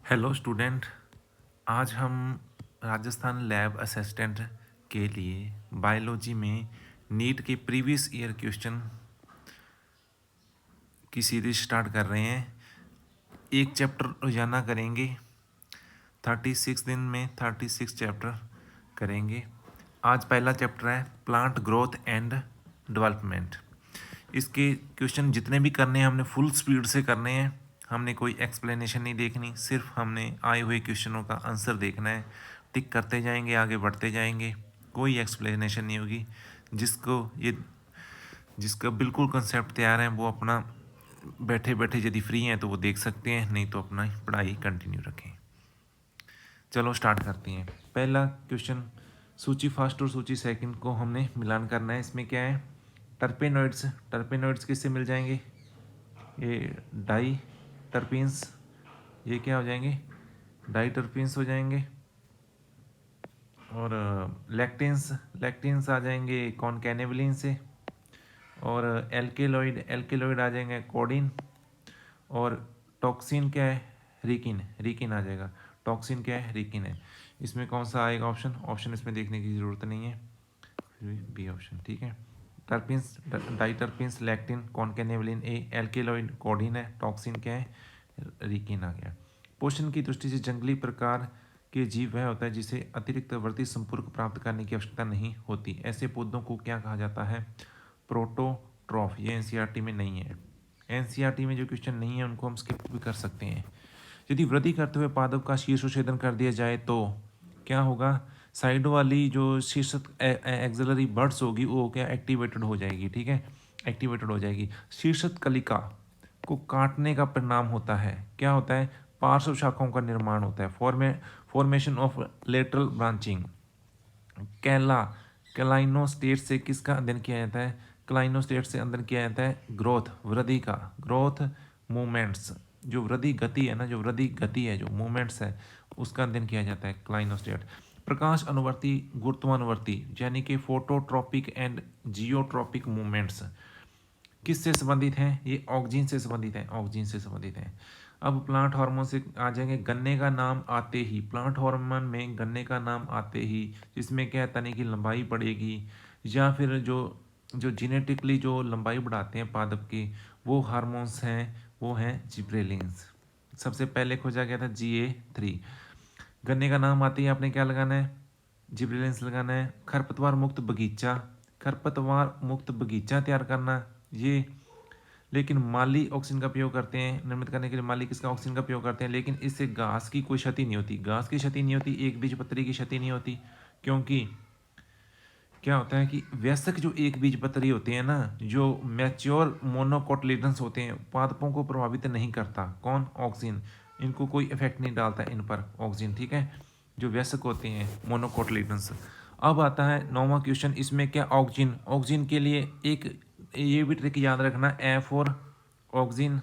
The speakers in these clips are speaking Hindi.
Hello student. आज हम राजस्थान लैब असिस्टेंट के लिए बायोलॉजी में नीट के प्रीवियस ईयर क्वेश्चन की सीरीज स्टार्ट कर रहे हैं। एक चैप्टर रोजाना करेंगे। 36 दिन में 36 चैप्टर करेंगे। आज पहला चैप्टर है प्लांट ग्रोथ एंड डेवलपमेंट। इसके क्वेश्चन जितने भी करने हैं हमने फुल स्पीड से करने हैं। हमने कोई एक्सप्लेनेशन नहीं देखनी, सिर्फ हमने आए हुए क्वेश्चनों का आंसर देखना है। टिक करते जाएंगे, आगे बढ़ते जाएंगे, कोई एक्सप्लेनेशन नहीं होगी। जिसका बिल्कुल कंसेप्ट तैयार है वो अपना बैठे बैठे यदि फ्री हैं तो वो देख सकते हैं, नहीं तो अपना पढ़ाई कंटिन्यू रखें। चलो स्टार्ट करते हैं। पहला क्वेश्चन, सूची फर्स्ट और सूची सेकंड को हमने मिलान करना है। इसमें क्या है, टर्पेनोइड्स। टर्पेनोइड्स किससे मिल जाएंगे, ये डाई टर्पीन्स, ये क्या हो जाएंगे, डाई टर्पीन्स हो जाएंगे। और लैक्टेंस, लैक्टेंस आ जाएंगे कॉनकैनेवलिन से। और एल्केलॉइड, एल्केलॉइड आ जाएंगे कोडिन। और टॉक्सिन क्या है, रिकिन, रिकिन आ जाएगा। टॉक्सिन क्या है, रिकिन है। इसमें कौन सा आएगा ऑप्शन, ऑप्शन इसमें देखने की ज़रूरत नहीं है, फिर भी बी ऑप्शन ठीक है। टर्पिन्स, डाइटर्पिन्स, लैक्टिन, कॉनकैनेवलिन ए, एल्केलॉइड कोडिन है, टॉक्सिन क्या है, रिकिन आ गया। पोषण की दृष्टि से जंगली प्रकार के जीव वह होता है जिसे अतिरिक्त वर्ती संपर्क प्राप्त करने की आवश्यकता नहीं होती। ऐसे पौधों को क्या कहा जाता है, प्रोटोट्रॉफ। ये एनसीईआरटी में नहीं है। एनसीईआरटी में जो क्वेश्चन नहीं है उनको हम स्किप भी कर सकते हैं। यदि वृद्धि करते हुए पादप का शीर्षोच्छेदन कर दिया जाए तो क्या होगा, साइड वाली जो शीर्ष एक्सिलरी बर्ड्स होगी वो क्या एक्टिवेटेड हो जाएगी, ठीक है, एक्टिवेटेड हो जाएगी। शीर्षक कलिका को काटने का परिणाम होता है, क्या होता है, पार्श्व शाखाओं का निर्माण होता है, फॉर्मेशन ऑफ लेटरल ब्रांचिंग। कैला, क्लाइनोस्टेट से किसका अध्ययन किया जाता है, क्लाइनोस्टेट से अध्ययन किया जाता है ग्रोथ, वृद्धि का, ग्रोथ मूवमेंट्स, जो वृद्धि गति है ना, जो वृद्धि गति है, जो मूवमेंट्स है उसका अध्ययन किया जाता है क्लाइनोस्टेट। प्रकाश अनुवर्ती, गुरुत्वानुवर्ती, यानी कि फोटोट्रॉपिक एंड जियोट्रॉपिक मूवमेंट्स किससे संबंधित हैं, ये ऑक्सीजन से संबंधित हैं, ऑक्सीजन से संबंधित हैं। अब प्लांट हार्मोन से आ जाएंगे, गन्ने का नाम आते ही, प्लांट हार्मोन में गन्ने का नाम आते ही जिसमें क्या है, तने की लंबाई बढ़ेगी, या फिर जो जो जेनेटिकली जो लंबाई बढ़ाते हैं पादप की वो हार्मोन्स हैं, वो हैं जिब्रेलिन्स। सबसे पहले खोजा गया था GA3। गन्ने का नाम आते ही आपने क्या लगाना है, जिब्रेलिन्स लगाना है। खरपतवार मुक्त बगीचा, खरपतवार मुक्त बगीचा तैयार करना, ये लेकिन माली ऑक्सीजन का उपयोग करते हैं निर्मित करने के लिए, माली किसका ऑक्सीजन का उपयोग करते हैं, लेकिन इससे घास की कोई क्षति नहीं होती, घास की क्षति नहीं होती, एक बीजपत्री की क्षति नहीं होती। क्योंकि क्या होता है कि वयस्क जो एक बीजपत्री होते हैं ना, जो मैच्योर मोनोकोटिलेडन्स होते हैं, पादपों को प्रभावित नहीं करता, कौन, ऑक्सीजन, इनको कोई इफेक्ट नहीं डालता इन पर ऑक्सीजन, ठीक है, जो वयस्क होते हैं मोनोकोटिलेडन्स। अब आता है 9वां क्वेश्चन, इसमें क्या, ऑक्सीजन, ऑक्सीजन के लिए एक ये भी ट्रिक याद रखना, A for oxygen,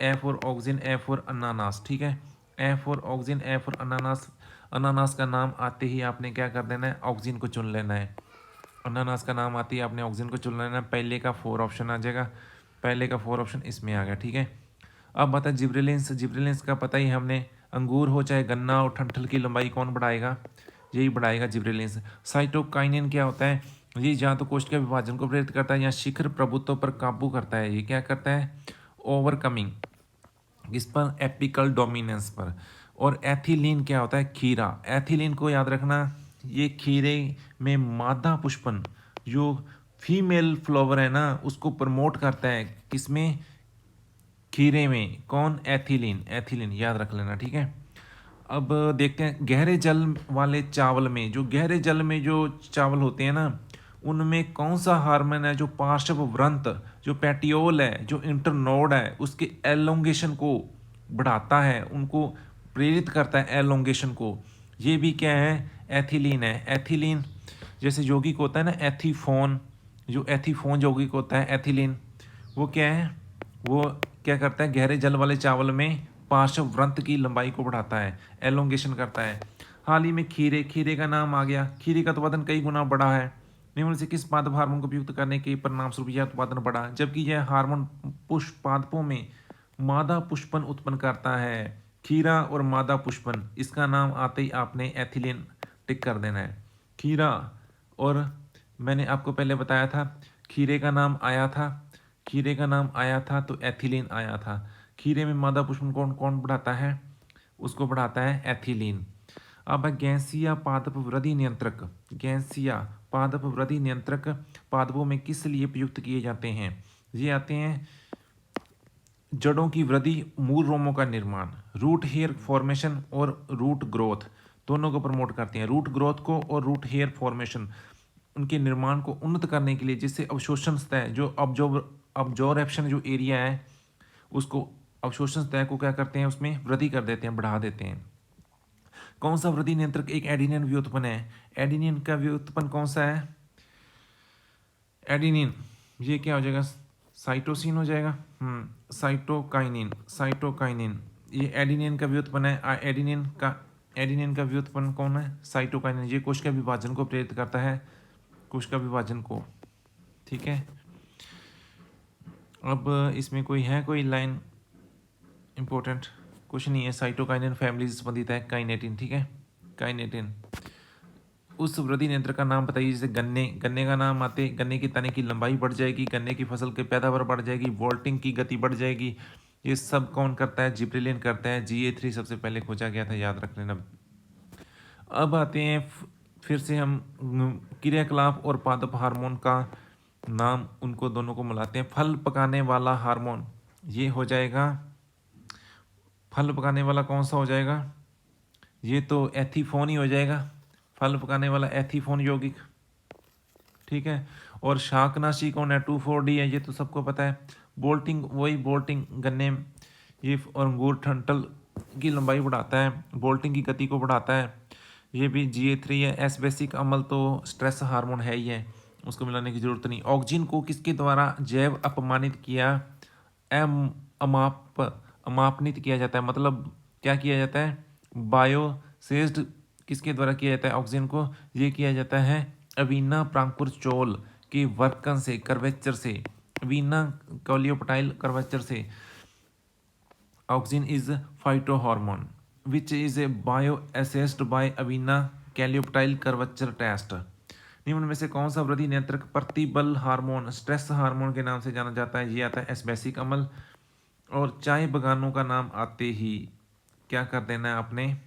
A for oxygen, A for अनानास, ठीक है, A for oxygen, A for अनानास। अनानास का नाम आते ही आपने क्या कर देना है, ऑक्सीजन को चुन लेना है। अनानास का नाम आती है आपने ऑक्सीजन को चुन लेना है, पहले का 4 ऑप्शन आ जाएगा, पहले का 4 ऑप्शन इसमें आ गया, ठीक है। अब बता जिब्रेलिन्स, जिब्रेलिन्स का पता ही हमने, अंगूर हो चाहे गन्ना और ठंठल की लंबाई कौन बढ़ाएगा, यही बढ़ाएगा जिब्रेलिन्स। साइटोकाइनिन क्या होता है, ये या तो कोष्ठ के विभाजन को प्रेरित करता है या शिखर प्रभुत्व पर काबू करता है, ये क्या करता है, ओवरकमिंग किस पर, एपिकल डोमिनेंस पर। और एथिलीन क्या होता है, खीरा, एथिलीन को याद रखना, ये खीरे में मादा पुष्पन जो फीमेल फ्लावर है ना उसको प्रमोट करता है, किसमें, खीरे में, कौन, एथिलीन, एथिलीन याद रख लेना, ठीक है। अब देखते हैं गहरे जल वाले चावल में, जो गहरे जल में जो चावल होते हैं ना उनमें कौन सा हार्मोन है जो पार्श्व व्रंत, जो पेटियोल है, जो इंटरनोड है उसके एलोंगेशन को बढ़ाता है, उनको प्रेरित करता है एलोंगेशन को, ये भी क्या है, एथिलीन है। एथिलीन जैसे यौगिक होता है ना एथीफोन, जो एथीफोन यौगिक होता है एथिलीन, वो क्या है, वो क्या करता है, गहरे जल वाले चावल में पार्श्व व्रंत की लंबाई को बढ़ाता है, एलोंगेशन करता है। हाल ही में खीरे, खीरे का नाम आ गया, खीरे का उत्पादन कई गुना बढ़ा है, निम्न से किस पादप हार्मोन को उपयुक्त करने के परिणाम स्वरूप यह उत्पादन बढ़ा, जबकि यह हार्मोन पुष्प पादपों में मादा पुष्पन उत्पन्न करता है, खीरा और मादा पुष्पन, इसका नाम आते ही आपने एथिलीन टिक कर देना है। खीरा, और मैंने आपको पहले बताया था खीरे का नाम आया था, खीरे का नाम आया था तो एथिलीन आया था। खीरे में मादा पुष्पन कौन कौन बढ़ाता है? उसको बढ़ाता है एथिलीन। अब है गैसीय पादप वृद्धि नियंत्रक। गैसीय पादप वृद्धि नियंत्रक पादपों में किस लिए प्रयुक्त किए जाते हैं? ये आते हैं जड़ों की वृद्धि, मूल रोमों का निर्माण, रूट हेयर फॉर्मेशन और रूट ग्रोथ, दोनों को प्रमोट करते हैं। रूट ग्रोथ को और रूट हेयर फॉर्मेशन, उनके निर्माण को उन्नत करने के लिए, जिससे अवशोषण सतह जो अब्जॉर्प्शन जो एरिया है उसको, अवशोषण सतह को क्या करते हैं, उसमें वृद्धि कर देते हैं, बढ़ा देते हैं। कौन सा वृद्धि नियंत्रक एक एडिनिन व्युत्पन्न है? एडिनिन का व्युत्पन्न कौन सा है? एडिनिन, ये क्या हो जाएगा? साइटोसिन हो जाएगा। साइटोकाइनिन, साइटोकाइनिन, ये एडिनिन का व्युत्पन्न है। एडिनिन का व्युत्पन्न कौन है? साइटोकाइनिन। ये कोशिका विभाजन को प्रेरित करता है, कोशिका विभाजन को। ठीक है, अब इसमें कोई लाइन इंपॉर्टेंट कुछ नहीं है। साइटोकाइनिन फैमिली से संबंधित है। काइनेटिन, ठीक है, काइनेटिन। उस वृद्धि नियंत्रक का नाम बताइए। जैसे गन्ने का नाम आते, गन्ने के तने की लंबाई बढ़ जाएगी, गन्ने की फसल की पैदावार बढ़ जाएगी, वोल्टिंग की गति बढ़ जाएगी। ये सब कौन करता है? जिब्रेलिन करता है। GA3 सबसे पहले खोजा गया था, याद रख लेना। अब आते हैं फिर से हम क्रियाकलाप और पादप हार्मोन का नाम, उनको दोनों को मिलाते हैं। फल पकाने वाला हार्मोन, ये हो जाएगा, फल पकाने वाला कौन सा हो जाएगा? ये तो एथिफोन ही हो जाएगा, फल पकाने वाला एथिफोन यौगिक। ठीक है, और शाकनाशी कौन है? 2,4-D है, ये तो सबको पता है। बोल्टिंग, वही बोल्टिंग गन्ने, ये और अंगूर ठंटल की लंबाई बढ़ाता है, बोल्टिंग की गति को बढ़ाता है। ये भी GA3 है। एस बेसिक अम्ल तो स्ट्रेस हार्मोन है ही है, उसको मिलाने की जरूरत नहीं। ऑक्सीजन को किसके द्वारा जैव अपमानित किया, अमापनित किया जाता है? मतलब क्या किया जाता है? बायोसेज्ड किसके द्वारा किया जाता है ऑक्सीजन को? ये किया जाता है अवीना प्रांकुरचोल के वर्कन से, कर्वेचर से, अवीना कोलियोपटाइल कर्वेचर से। Auxin is phytohormone which is a bioassayed by avena coleoptile curvature test. निम्न में से कौन सा वृद्धि नियंत्रक प्रतिबल हार्मोन, स्ट्रेस हार्मोन के नाम से जाना जाता है? ये आता है एस्बेसिक अम्ल। और चाय बगानों का नाम आते ही क्या कर देना है आपने?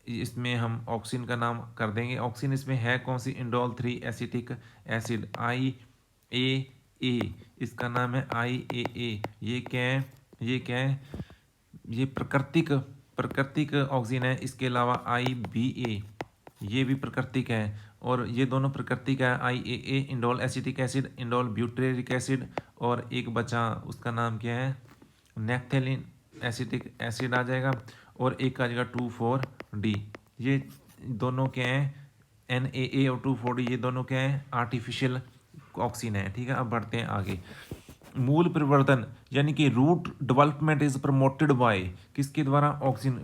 इसमें हम ऑक्सीजन का नाम कर देंगे। ऑक्सीजन इसमें है कौन सी? इंडोल 3 एसिटिक एसिड, IAA, इसका नाम है IAA। ये क्या है? ये क्या है? ये प्राकृतिक ऑक्सीजन है। इसके अलावा IBA, ये भी प्राकृतिक है। और ये दोनों प्राकृतिक है, IAA indole acetic acid, indole butyric acid. और एक बचा, उसका नाम क्या है? नेफ्थेलिन एसिटिक एसिड आ जाएगा। और एक आ जाएगा 2,4-D। ये दोनों क्या हैं? NAA और 2,4-D, ये दोनों क्या हैं? आर्टिफिशियल ऑक्सीजन है। ठीक है, अब बढ़ते हैं आगे। मूल परिवर्तन यानी कि root development is promoted by, किसके द्वारा? ऑक्सीजन।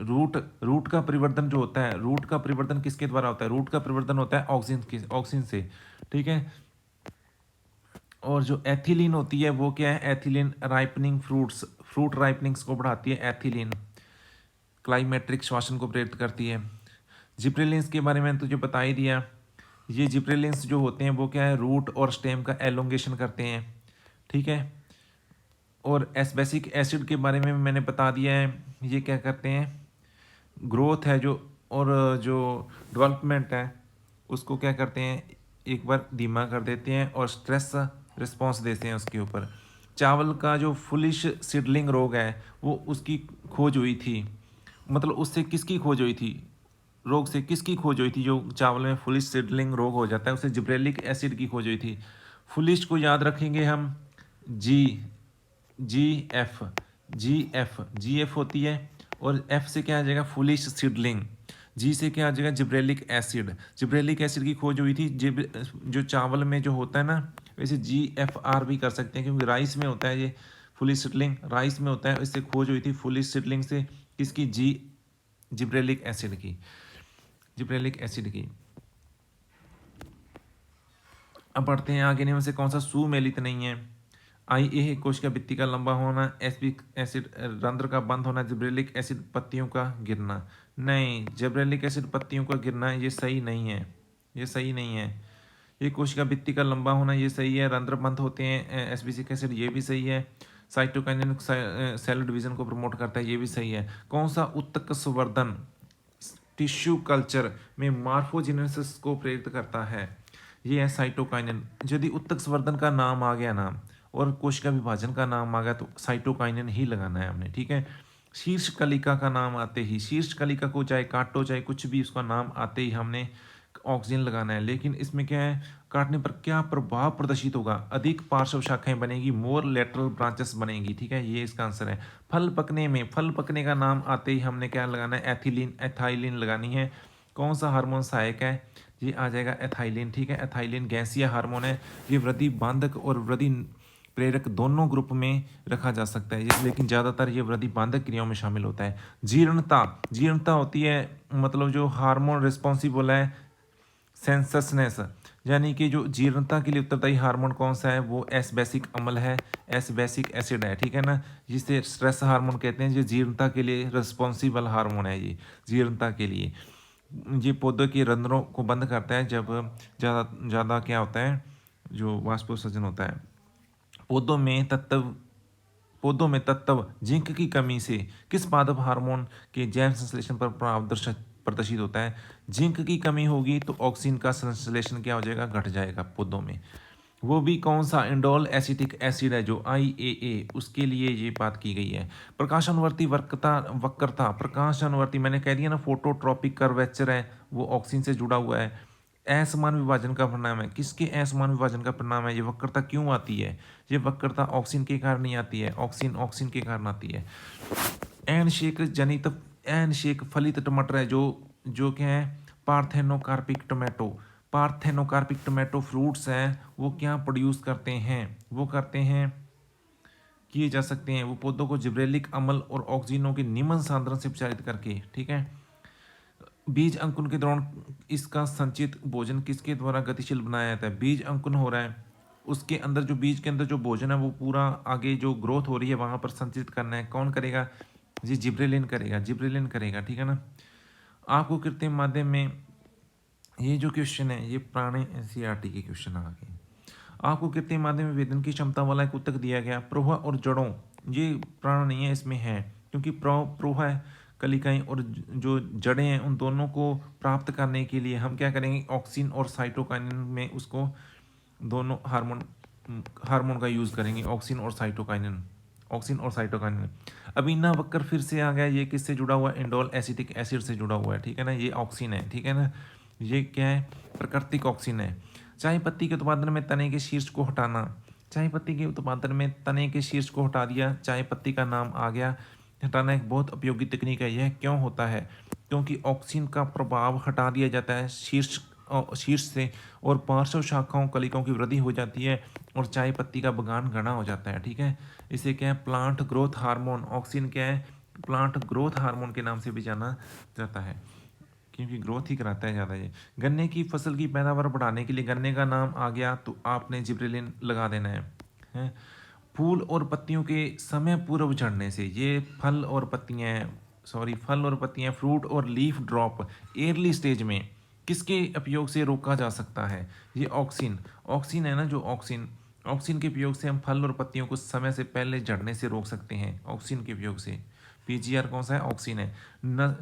रूट का परिवर्तन जो होता है, रूट का परिवर्तन किसके द्वारा होता है? रूट का परिवर्तन होता है ऑक्सीजन से। ठीक है, और जो एथिलीन होती है वो क्या है? एथिलीन राइपनिंग फ्रूट राइपनिंग्स को बढ़ाती है। एथिलीन क्लाइमेट्रिक श्वसन को प्रेरित करती है। जिब्रेलिन्स के बारे में तुझे बता ही दिया। ये जिब्रेलिन्स जो होते हैं वो क्या है? रूट और स्टेम का एलोंगेशन करते हैं। ठीक है, और एस्बेसिक एसिड के बारे में मैंने बता दिया है। ये क्या करते हैं? ग्रोथ है जो, और जो डेवलपमेंट है उसको क्या करते हैं? एक बार धीमा कर देते हैं और स्ट्रेस रिस्पॉन्स देते हैं उसके ऊपर। चावल का जो फुलिश सीडलिंग रोग है वो उसकी खोज हुई थी, मतलब उससे किसकी खोज हुई थी? रोग से किसकी खोज हुई थी? जो चावल में फुलिश सीडलिंग रोग हो जाता है उससे जिब्रेलिक एसिड की खोज हुई थी। फुलिश को याद रखेंगे हम जी एफ होती है। और एफ से क्या आ जाएगा? Foolish seedling. जी से क्या आ जाएगा? Gibberellic acid. जिब्रेलिक एसिड की खोज हुई थी जो चावल में जो होता है ना, वैसे GFR भी कर सकते हैं क्योंकि राइस में होता है ये फुलिश सीडलिंग, राइस में होता है। इससे खोज हुई थी फुलिश सीडलिंग से, किसकी? जिब्रेलिक एसिड की, जिब्रेलिक एसिड की। अब बढ़ते हैं आगे। इनमें से कौन सा सुमेलित नहीं है? IA कोशिका भित्ति का लंबा होना, एस्पिक एसिड रंध्र का बंद होना, जिब्रेलिक एसिड पत्तियों का गिरना। नहीं, जिब्रेलिक एसिड पत्तियों का गिरना ये सही नहीं है, ये सही नहीं है। ये कोशिका भित्ति का लंबा होना ये सही है, रंध्र बंद होते हैं एस्पिक एसिड ये भी सही है, साइटोकाइनिन सेल डिवीजन को प्रमोट करता है ये भी सही है। कौन सा उत्तक संवर्धन टिश्यू कल्चर में मार्फोजेनेसिस को प्रेरित करता है? ये है साइटोकाइनिन। यदि उत्तक संवर्धन का नाम आ गया ना और कोशिका विभाजन का नाम आ गया तो साइटोकाइनिन ही लगाना है हमने, ठीक है। शीर्ष कलिका का नाम आते ही, शीर्ष कलिका को चाहे काटो चाहे कुछ भी, उसका नाम आते ही हमने ऑक्सीजन लगाना है। लेकिन इसमें क्या है, काटने पर क्या प्रभाव प्रदर्शित होगा? अधिक पार्श्व शाखाएं बनेगी, मोर लेटरल ब्रांचेस बनेगी, ठीक है, ये इसका आंसर है। फल पकने में, फल पकने का नाम आते ही हमने क्या लगाना है? एथिलीन, एथाइलिन लगानी है। कौन सा हार्मोन सहायक है? ये आ जाएगा एथाइलिन, ठीक है। एथाइलिन गैसीय हार्मोन है, ये वृद्धि बांधक और वृद्धि प्रेरक दोनों ग्रुप में रखा जा सकता है, लेकिन ज़्यादातर ये वृद्धि बांधक क्रियाओं में शामिल होता है। जीर्णता, जीर्णता होती है मतलब जो हार्मोन रिस्पॉन्सिबल है सेंससनेस, यानी कि जो जीर्णता के लिए उत्तरदायी हार्मोन कौन सा है? वो एस बेसिक अम्ल है, एस बेसिक एसिड है, ठीक है ना। जिसे स्ट्रेस हार्मोन कहते हैं, जो जीर्णता के लिए रिस्पॉन्सिबल हार्मोन है, ये जीर्णता के लिए। ये पौधों के रंध्रों को बंद करता है जब ज़्यादा क्या होता है, जो वाष्पोत्सर्जन होता है। पौधों में तत्व जिंक की कमी से किस पादप हार्मोन के जैव संश्लेषण पर प्रभाव प्रदर्शित होता है? जिंक की कमी होगी तो ऑक्सीजन का संश्लेषण क्या हो जाएगा? घट जाएगा पौधों में। वो भी कौन सा? इंडोल एसिटिक एसिड है जो IAA, उसके लिए ये बात की गई है। प्रकाशानुवर्ती वक्रता, प्रकाशानुवर्ती मैंने कह दिया ना, फोटोट्रॉपिक कर्वेचर है, वो ऑक्सीजन से जुड़ा हुआ है। असमान विभाजन का परिणाम है, किसके असमान विभाजन का परिणाम है? ये वक्रता क्यों आती है? ये वक्रता ऑक्सीजन के कारण नहीं आती है, ऑक्सीजन के कारण आती है। एन शेक जनित, एन शेक फलित टमाटर है जो क्या है? Parthenocarpic tomato. Parthenocarpic tomato fruits हैं, वो क्या प्रोड्यूस करते हैं? वो करते हैं, किए जा सकते हैं वो पौधों को जिब्रेलिक अम्ल और ऑक्सीजनों के निम्न सांद्रण से प्रचारित करके, ठीक है। बीज अंकुरण के दौरान इसका संचित भोजन किसके द्वारा गतिशील बनाया जाता है? बीज अंकुरण हो रहा है, उसके अंदर जो बीज के अंदर जो भोजन है वो पूरा आगे जो ग्रोथ हो रही है वहां पर संचित करना है। कौन करेगा? जी जिब्रेलिन करेगा, जिब्रेलिन करेगा, ठीक है ना। आपको कृत्रिम माध्यम में, ये जो क्वेश्चन है ये पुराने NCERT के क्वेश्चन आ गए। आपको कृत्रिम माध्यम में वेदन की क्षमता वाला एक उत्तक दिया गया, प्रोहा और जड़ों, ये पुराना नहीं है, इसमें है, क्योंकि प्रोहा कलिकाएं और जो जड़ें हैं उन दोनों को प्राप्त करने के लिए हम क्या करेंगे? ऑक्सीन और साइटोकाइनिन में उसको दोनों हार्मोन का यूज़ करेंगे, ऑक्सीन और साइटोकाइनिन, ऑक्सीन और साइटोकाइनिन। अमीना वक्र फिर से आ गया, ये किससे जुड़ा हुआ है? इंडोल एसिटिक एसिड से जुड़ा हुआ है, ठीक है ना। ये ऑक्सीन है, ठीक है ना, ये क्या है? प्राकृतिक ऑक्सीन है। चाय पत्ती के उत्पादन में तने के शीर्ष को हटाना, चाय पत्ती के उत्पादन में तने के शीर्ष को हटा दिया, चाय पत्ती का नाम आ गया। हटाना एक बहुत उपयोगी तकनीक है। यह क्यों होता है? क्योंकि ऑक्सीन का प्रभाव हटा दिया जाता है शीर्ष से, और पार्श्व शाखाओं कलिकाओं की वृद्धि हो जाती है और चाय पत्ती का बगान घना हो जाता है, ठीक है। इसे क्या है? Plant growth hormone. ऑक्सीन क्या है? प्लांट ग्रोथ हार्मोन के नाम से भी जाना जाता है, क्योंकि ग्रोथ ही कराता है ज़्यादा ये। गन्ने की फसल की पैदावार बढ़ाने के लिए गन्ने का नाम आ गया तो आपने जिब्रेलिन लगा देना है। फूल और पत्तियों के समय पूर्व झड़ने से, ये फल और पत्तियां फ्रूट और लीफ ड्रॉप एयरली स्टेज में किसके उपयोग से रोका जा सकता है? ये ऑक्सीन है ना, जो ऑक्सीन के उपयोग से हम फल और पत्तियों को समय से पहले झड़ने से रोक सकते हैं, ऑक्सीन के उपयोग से। PGR कौन सा है? ऑक्सीन है न।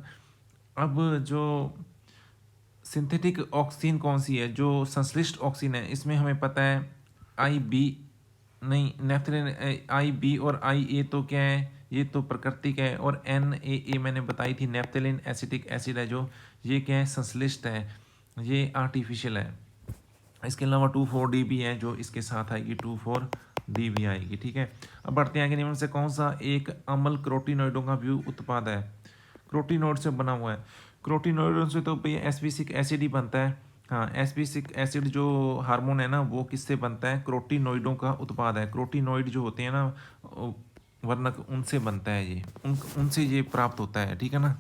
अब जो सिंथेटिक ऑक्सीन कौन सी है? जो संश्लिष्ट ऑक्सीन है, इसमें हमें पता है IB, नहीं नेफ्थलीन, IB और IA तो क्या है? ये तो प्राकृतिक है, और NAA मैंने बताई थी नेफ्थलीन एसिटिक एसिड है, जो ये क्या है? संश्लिष्ट है, ये आर्टिफिशियल है। इसके अलावा 2,4-DB है जो इसके साथ आएगी, 2,4-DB आएगी, ठीक है। अब बढ़ते हैं आगे। निम्न से कौन सा एक अम्ल क्रोटिनॉइडों का व्यू उत्पाद है? क्रोटिनॉइड से बना हुआ है। क्रोटिनॉइड से तो भैया एस्पिसिक एसिड ही बनता है। हाँ, एस्पिसिक एसिड जो हार्मोन है ना, वो किससे बनता है? क्रोटिनॉइडों का उत्पाद है। क्रोटिनॉइड जो होते हैं ना वर्णक, उनसे बनता है ये, उनसे ये प्राप्त होता है, ठीक है ना।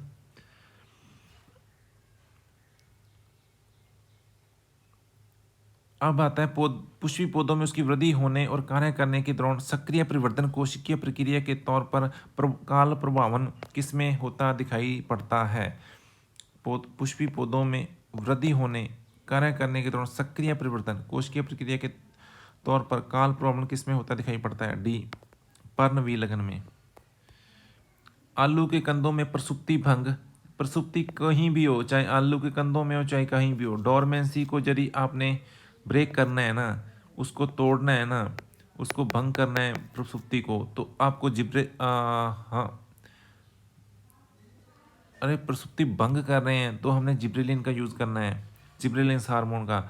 अब आता है पुष्पी पौधों में उसकी वृद्धि होने और कार्य करने के दौरान सक्रिय परिवर्तन कोशिकीय प्रक्रिया के तौर पर काल प्रभावन किसमें होता दिखाई पड़ता है। पुष्पी पौधों में वृद्धि होने कार्य करने के दौरान सक्रिय परिवर्तन कोशिकीय प्रक्रिया के तौर पर काल प्रभावन किसमें होता दिखाई पड़ता है। डी, पर्णविलगन में। आलू के कंदों में प्रसुप्ति भंग, प्रसुप्ति कहीं भी हो, चाहे आलू के कंदों में हो चाहे कहीं भी हो, डोरमेंसी को यदि आपने ब्रेक करना है ना, उसको तोड़ना है ना, उसको भंग करना है प्रसुप्ति को, तो आपको हाँ, अरे प्रसुप्ति भंग कर रहे हैं तो हमने जिब्रेलिन का यूज़ करना है, जिब्रेलिन हार्मोन का।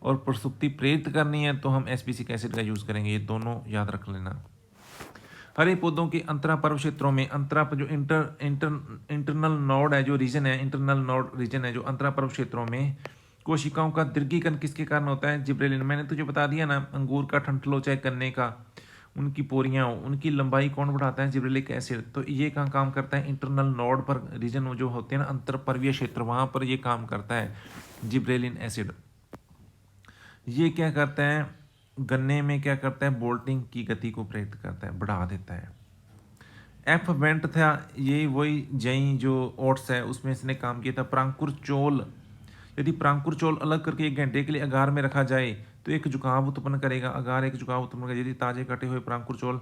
और प्रसुप्ति प्रेरित करनी है तो हम एस्पेरिक एसिड का यूज़ करेंगे। ये दोनों याद रख लेना। हरे पौधों के अंतरापर्व क्षेत्रों में जो इंटरनल नोड है, जो रीजन है, इंटरनल नोड रीजन है जो अंतरापर्व क्षेत्रों में, कोशिकाओं का दीर्घीकरण किसके कारण होता है। जिब्रेलिन। मैंने तुझे बता दिया ना, अंगूर का ठंठल हो चाहे गन्ने का, उनकी पोरियां हो, उनकी लंबाई कौन बढ़ाता है। Gibberellic acid. तो ये कहाँ काम करता है, इंटरनल नोड पर, रीजन जो होते हैं ना अंतरपर्वीय क्षेत्र, वहां पर ये काम करता है जिब्रेलिन एसिड। ये क्या करता है, गन्ने में क्या करता है, बोल्टिंग की गति को प्रेरित करता है, बढ़ा देता है। एफ वेंट था, ये वही जई जो ओट्स है उसमें इसने काम किया था। प्रांकुर चोल, यदि प्रांकुर चोल अलग करके 1 घंटे के लिए अगार में रखा जाए तो एक झुकाव उत्पन्न करेगा। अगार एक झुकाव उत्पन्न करेगा। यदि ताजे कटे हुए प्रांकुर चोल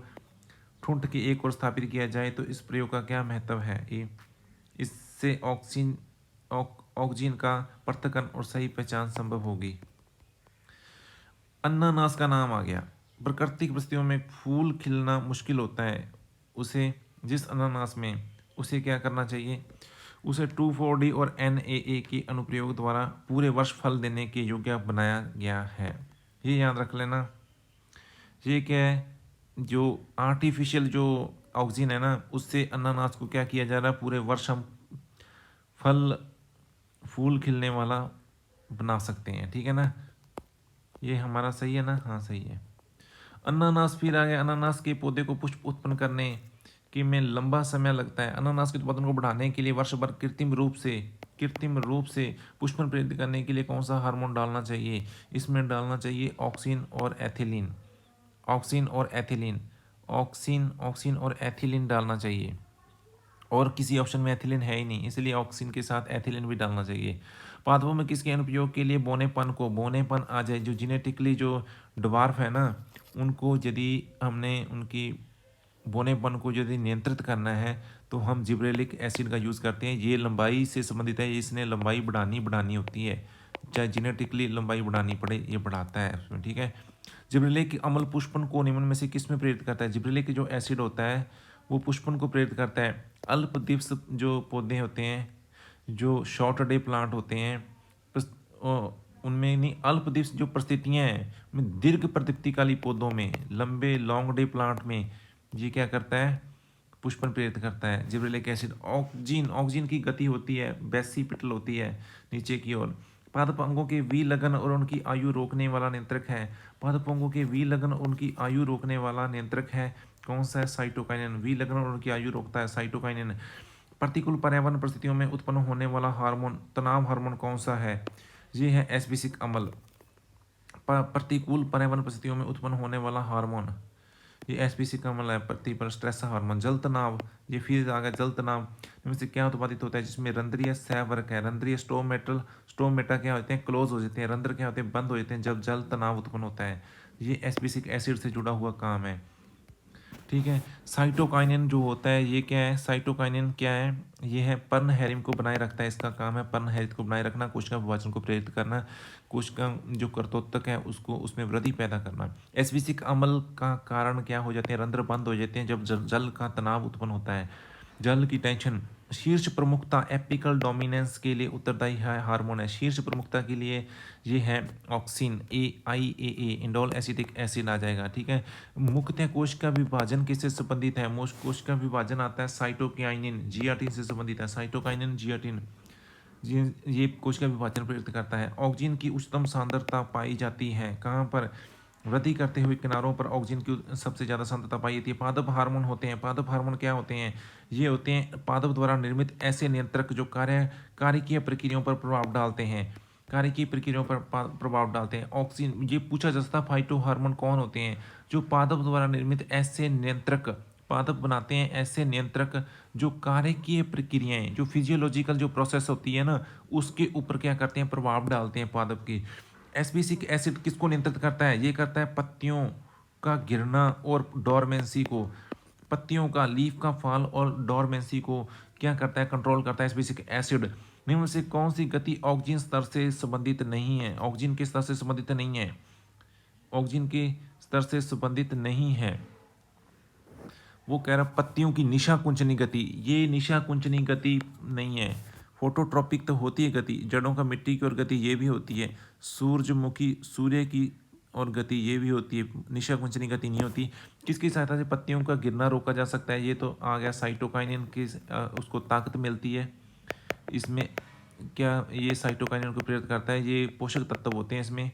ठूंठ के एक और स्थापित किया जाए तो इस प्रयोग का क्या महत्व है। ये इससे ऑक्सीजन का पृथक्करण और सही पहचान संभव होगी। अनानास का नाम आ गया। प्राकृतिक परिस्थितियों में फूल खिलना मुश्किल होता है, उसे जिस अनानास में उसे क्या करना चाहिए, उसे 2,4-D और NAA के अनुप्रयोग द्वारा पूरे वर्ष फल देने के योग्य बनाया गया है। ये याद रख लेना। ये क्या है, जो आर्टिफिशियल जो ऑक्सीजन है ना, उससे अनानास को क्या किया जा रहा है, पूरे वर्ष हम फूल खिलने वाला बना सकते हैं। ठीक है ना, ये हमारा सही है ना, हाँ सही है। अनानास फिर आ गया। अनानास के पौधे को पुष्प उत्पन्न करने के में लंबा समय लगता है। अनानास के उत्पादन को बढ़ाने के लिए वर्ष भर कृत्रिम रूप से पुष्पन प्रेरित करने के लिए कौन सा हार्मोन डालना चाहिए। इसमें डालना चाहिए ऑक्सिन और एथिलीन। ऑक्सिन और एथिलीन डालना चाहिए, और किसी ऑप्शन में एथिलीन है ही नहीं, इसलिए ऑक्सिन के साथ एथिलीन भी डालना चाहिए। पादपों में किसके अनुप्रयोग के लिए बोनेपन आ जाए, जो जेनेटिकली जो ड्वार्फ है ना, उनको यदि हमने उनकी बोनेपन को यदि नियंत्रित करना है तो हम जिब्रेलिक एसिड का यूज़ करते हैं। ये लंबाई से संबंधित है, इसने लंबाई बढ़ानी होती है, चाहे जेनेटिकली लंबाई बढ़ानी पड़े, ये बढ़ाता है उसमें। ठीक है। जिब्रेलिक अम्ल पुष्पन को निम्न में से किस में प्रेरित करता है। जिब्रेलिक जो एसिड होता है वो पुष्पन को प्रेरित करता है। अल्प दिवस जो पौधे होते हैं, जो शॉर्ट डे प्लांट होते हैं, उनमें नहीं, अल्प दिवस जो परिस्थितियाँ हैं, दीर्घ प्रदीप्तिकाली पौधों में, लंबे लॉन्ग डे प्लांट में ये क्या करता है, पुष्पन प्रेरित करता है जिब्रेलिक एसिड। ऑक्सीजन की गति होती है, बेसिपिटल होती है नीचे की ओर। पादप अंगों के विलगन और उनकी आयु रोकने वाला नियंत्रक है। पादप अंगों के विलगन और उनकी आयु रोकने वाला नियंत्रक है कौन सा है, साइटोकाइनिन। विलगन और उनकी आयु रोकता है साइटोकाइनिन। प्रतिकूल पर्यावरण परिस्थितियों में उत्पन्न होने वाला हार्मोन, तनाव हार्मोन कौन सा है, ये है एस्पेरिक अम्ल। प्रतिकूल पर्यावरण परिस्थितियों में उत्पन्न होने वाला हार्मोन, ये एस्पेरिक अम्ल है। प्रति पर स्ट्रेस हार्मोन। जल तनाव, ये फिर आ गया जल तनाव में से क्या उत्पादित होता है, जिसमें रंध्रीय सहवर्क है। रंध्रीय स्टोमेटा क्या होते हैं, क्लोज हो जाते हैं। रंध्र क्या होते हैं, बंद हो जाते हैं जब जल तनाव उत्पन्न होता है। ये एस्पेरिक एसिड से जुड़ा हुआ काम है। ठीक है। साइटोकाइनिन जो होता है, ये क्या है, साइटोकाइनिन क्या है, ये है पर्णहैरिम को बनाए रखता है। इसका काम है पर्णहैरित को बनाए रखना, कोशिका विभाजन को प्रेरित करना, कोशिका जो कर्तोत्तक है उसको उसमें वृद्धि पैदा करना। एस्पेरिक अम्ल का कारण क्या हो जाते हैं, रंध्र बंद हो जाते हैं जब जल का तनाव उत्पन्न होता है, जल की टेंशन। शीर्ष प्रमुखता एपिकल डोमिनेंस के लिए उत्तरदायी है हार्मोन है। शीर्ष प्रमुखता के लिए ये है auxin, AIAA, indole acetic acid आ जाएगा। ठीक है। मुख्यतः कोश का विभाजन किससे संबंधित है, कोश का विभाजन आता है साइटोकाइनिन, जियाटिन से संबंधित है। साइटोकाइनिन, जियाटिन, ये कोश का विभाजन प्रेरित करता है। ऑक्सीजन की उच्चतम सांद्रता पाई जाती है कहाँ पर, वृद्धि करते हुए किनारों पर ऑक्सीजन की सबसे ज़्यादा सांद्रता पाई जाती है। पादप हार्मोन होते हैं। पादप हार्मोन क्या होते हैं, ये होते हैं पादप द्वारा निर्मित ऐसे नियंत्रक जो कार्यकीय प्रक्रियाओं पर प्रभाव डालते हैं। कार्य की प्रक्रियाओं पर प्रभाव डालते हैं। ऑक्सीजन, ये पूछा जा सकता है फाइटो हार्मोन कौन होते हैं? जो पादप द्वारा निर्मित ऐसे नियंत्रक, पादप बनाते हैं ऐसे नियंत्रक जो कार्यकीय प्रक्रियाएं, जो फिजियोलॉजिकल जो प्रोसेस होती है ना, उसके ऊपर क्या करते हैं, प्रभाव डालते हैं पादप की। एस्पेसिक एसिड किसको नियंत्रित करता है? ये करता है पत्तियों का गिरना और डोरमेंसी को, पत्तियों का, लीफ का फॉल और डोरमेंसी को क्या करता है, कंट्रोल करता है एस्पेसिक एसिड। निम्न से कौन सी गति ऑक्सीजन स्तर से संबंधित नहीं है? ऑक्सीजन के स्तर से संबंधित नहीं है, ऑक्सीजन के स्तर से संबंधित नहीं है। वो कह रहा पत्तियों की निशा कुंचनी गति, ये निशा कुंचनी गति नहीं है। फोटोट्रॉपिक तो होती है गति, जड़ों का मिट्टी की ओर गति ये भी होती है, सूरजमुखी सूर्य की और गति ये भी होती है, निशा कुंचनी गति नहीं होती। किसकी सहायता से पत्तियों का गिरना रोका जा सकता है? ये तो आ गया साइटोकाइनिन की, उसको ताकत मिलती है। इसमें क्या ये साइटोकाइनिन को प्रेरित करता है? ये पोषक तत्व होते हैं इसमें।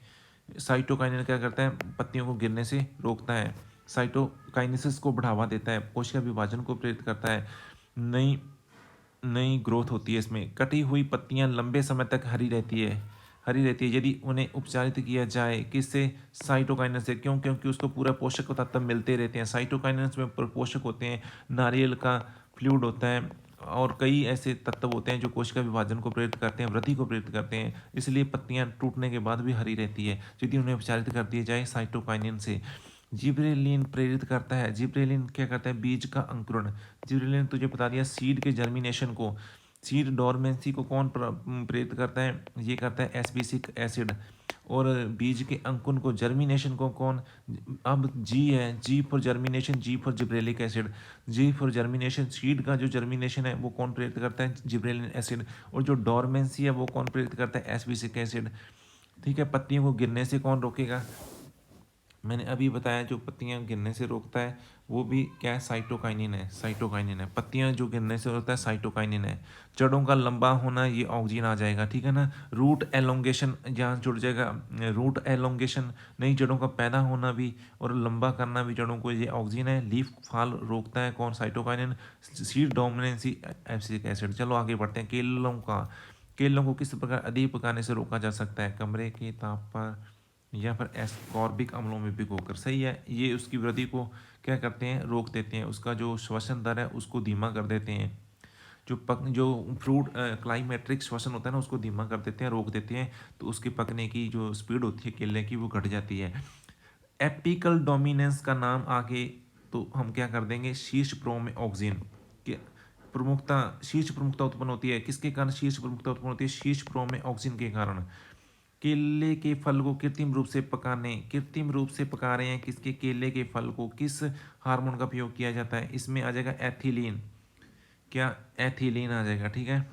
साइटोकाइनिन क्या करता है? पत्तियों को गिरने से रोकता है। साइटोकाइनेसिस को बढ़ावा देता है, कोशिका विभाजन को प्रेरित करता है, नई नई ग्रोथ होती है इसमें। कटी हुई पत्तियां लंबे समय तक हरी रहती है, हरी रहती है यदि उन्हें उपचारित किया जाए। किससे? साइटोकाइनेस से। क्यों? क्योंकि उसको पूरा पोषक तत्व मिलते रहते हैं। साइटोकाइनेस में पोषक होते हैं, नारियल का फ्लूइड होता है और कई ऐसे तत्व होते हैं जो कोशिका विभाजन को प्रेरित करते हैं, वृद्धि को प्रेरित करते हैं। इसलिए पत्तियां टूटने के बाद भी हरी रहती है यदि उन्हें उपचारित कर दिया जाए साइटोकाइनिन से। जिब्रेलिन प्रेरित करता है, जिब्रेलिन क्या करता है? बीज का अंकुरण। जिब्रेलिन तुझे बता दिया सीड के जर्मिनेशन को, सीड डोरमेंसी को कौन प्रेरित करता है? ये करता है एस्पेसिक एसिड। और बीज के अंकुरण को, जर्मिनेशन को कौन? अब जी है, G for germination, G for gibberellic acid. G for germination, seed का जो जर्मिनेशन है वो कौन प्रेरित करता है? Gibberellin acid. और जो डोरमेंसी है वो कौन प्रेरित करता है? Abscisic acid. ठीक है, पत्तियों को गिरने से कौन रोकेगा? मैंने अभी बताया जो पत्तियां गिरने से रोकता है वो भी क्या है? साइटोकाइनिन है, साइटोकाइनिन है। पत्तियां जो गिरने से रोकता है साइटोकाइनिन है। जड़ों का लंबा होना, ये ऑक्सीजन आ जाएगा, ठीक है ना। रूट एलोंगेशन यहाँ जुड़ जाएगा, रूट एलोंगेशन, नई जड़ों का पैदा होना भी और लंबा करना भी जड़ों को, ये ऑक्सीजन है। लीफ फाल रोकता है कौन? Cytokinin. Seed dominancy abscisic acid. चलो आगे बढ़ते हैं। केलों का, केलों को किस प्रकार अधिक पकाने से रोका जा सकता है? कमरे के ताप पर या फिर एस्कॉर्बिक अम्लों में भिगोकर। सही है, ये उसकी वृद्धि को क्या करते हैं? रोक देते हैं, उसका जो श्वसन दर है उसको धीमा कर देते हैं। जो फ्रूट क्लाइमेट्रिक श्वसन होता है ना उसको धीमा कर देते हैं, रोक देते हैं, तो उसके पकने की जो स्पीड होती है केले की वो घट जाती है। एपिकल डोमिनेंस का नाम आगे तो हम क्या कर देंगे? शीर्ष प्रो में ऑक्सीजन के प्रमुखता, शीर्ष प्रमुखता उत्पन्न होती है। किसके कारण शीर्ष प्रमुखता उत्पन्न होती है? शीर्ष प्रो में ऑक्सीजन के कारण। केले के फल को कृत्रिम रूप से पकाने, कृत्रिम रूप से पका रहे हैं किसके? केले के फल को। किस हार्मोन का प्रयोग किया जाता है? इसमें आ जाएगा एथिलीन। क्या? एथिलीन आ जाएगा, ठीक है।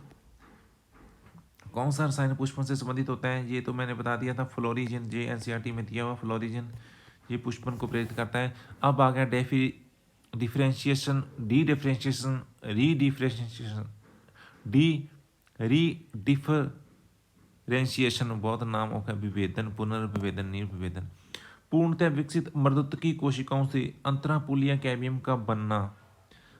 कौन सा रसायन पुष्पन से संबंधित होता है? ये तो मैंने बता दिया था, फ्लोरिजन, जे एनसीईआरटी में दिया हुआ फ्लोरिजन, ये पुष्पन को प्रेरित करता है। अब आ गया डिफरेंशिएशन, डी डिफरेंशिएशन, री डिफरेंशिएशन, डी री डिफरेंशिएशन, बहुत नाम होगा, विभेदन, पुनर्विभेदन, निर्विभेदन। पूर्णतः विकसित मर्दुत्की कोशिकाओं से अंतरापुलिया कैबियम का बनना।